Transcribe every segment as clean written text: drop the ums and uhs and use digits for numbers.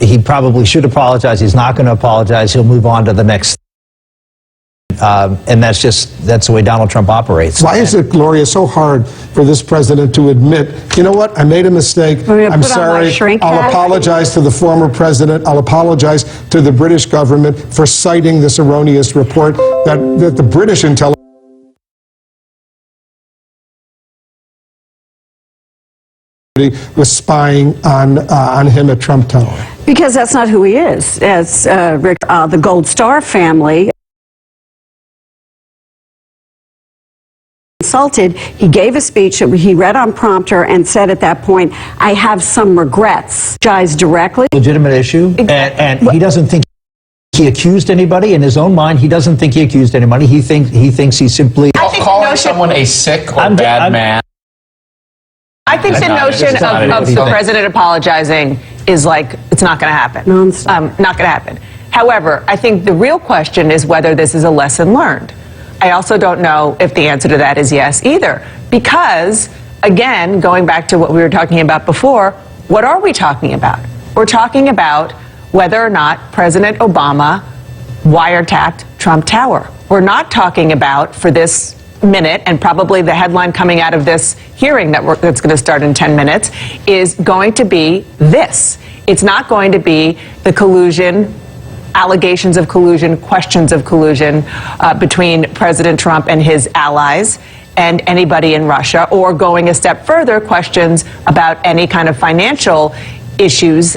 He probably should apologize. He's not going to apologize. He'll move on to the next. And that's the way Donald Trump operates. Why is it, Gloria, so hard for this president to admit, you know what, I made a mistake, I'm sorry, I'll apologize to the former president, I'll apologize to the British government for citing this erroneous report that the British intelligence was spying on him at Trump Tower? Because that's not who he is. As Rick, the Gold Star family consulted, he gave a speech that he read on prompter and said at that point, I have some regrets. Apologize directly. Legitimate issue, and he doesn't think he accused anybody. In his own mind, he doesn't think he accused anybody. He thinks he simply calling someone a sick or bad man. I think the notion of the president apologizing is like, it's not going to happen. Not going to happen. However, I think the real question is whether this is a lesson learned. I also don't know if the answer to that is yes either. Because, again, going back to what we were talking about before, what are we talking about? We're talking about whether or not President Obama wiretapped Trump Tower. We're not talking about, for this minute, and probably the headline coming out of this hearing that's going to start in 10 minutes, is going to be this. It's not going to be the collusion, allegations of collusion, questions of collusion between President Trump and his allies and anybody in Russia, or going a step further, questions about any kind of financial issues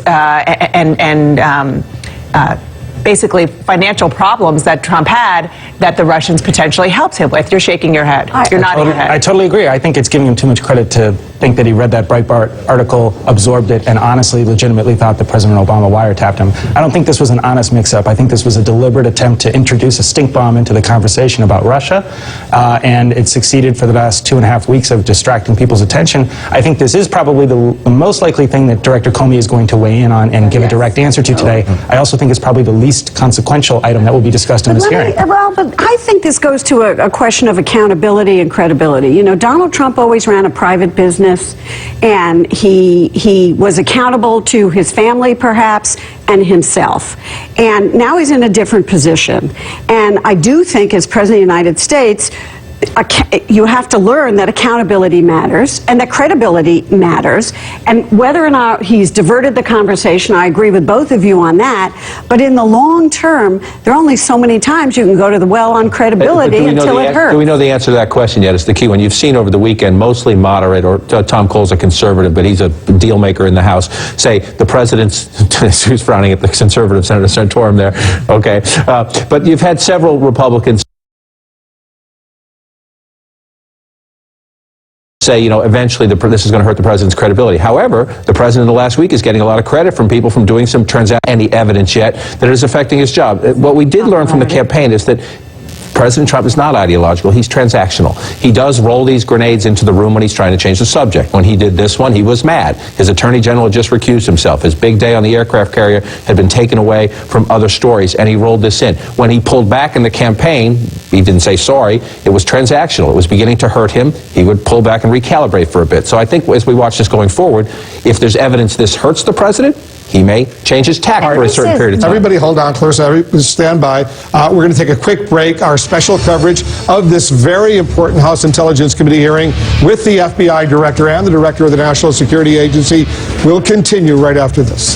basically financial problems that Trump had that the Russians potentially helped him with. You're shaking your head. You're nodding your head. I totally agree. I think it's giving him too much credit to think that he read that Breitbart article, absorbed it, and honestly, legitimately thought that President Obama wiretapped him. I don't think this was an honest mix-up. I think this was a deliberate attempt to introduce a stink bomb into the conversation about Russia, and it succeeded for the last 2.5 weeks of distracting people's attention. I think this is probably the most likely thing that Director Comey is going to weigh in on and give a direct answer to today. I also think it's probably the least consequential item that will be discussed in this hearing. Well, but I think this goes to a question of accountability and credibility. You know, Donald Trump always ran a private business, and he was accountable to his family, perhaps, and himself. And now he's in a different position. And I do think, as President of the United States, you have to learn that accountability matters and that credibility matters, and whether or not he's diverted the conversation, I agree with both of you on that, but in the long term, there are only so many times you can go to the well on credibility until it hurts. Do we know the answer to that question yet? It's the key one. You've seen over the weekend mostly moderate, or Tom Cole's a conservative, but he's a deal maker in the House, say the president's, who's frowning at the conservative Senator Santorum there, okay, but you've had several Republicans say, you know, eventually this is going to hurt the president's credibility. However, the president in the last week is getting a lot of credit from people from doing some any evidence yet that it is affecting his job. What we did learn from the campaign is that President Trump is not ideological. He's transactional. He does roll these grenades into the room when he's trying to change the subject. When he did this one, he was mad. His attorney general had just recused himself. His big day on the aircraft carrier had been taken away from other stories, and he rolled this in. When he pulled back in the campaign, he didn't say sorry. It was transactional. It was beginning to hurt him. He would pull back and recalibrate for a bit. So I think as we watch this going forward, if there's evidence this hurts the president, he may change his tack for a certain period of time. Everybody hold on, Clarissa. Stand by. We're going to take a quick break. Our special coverage of this very important House Intelligence Committee hearing with the FBI director and the director of the National Security Agency will continue right after this.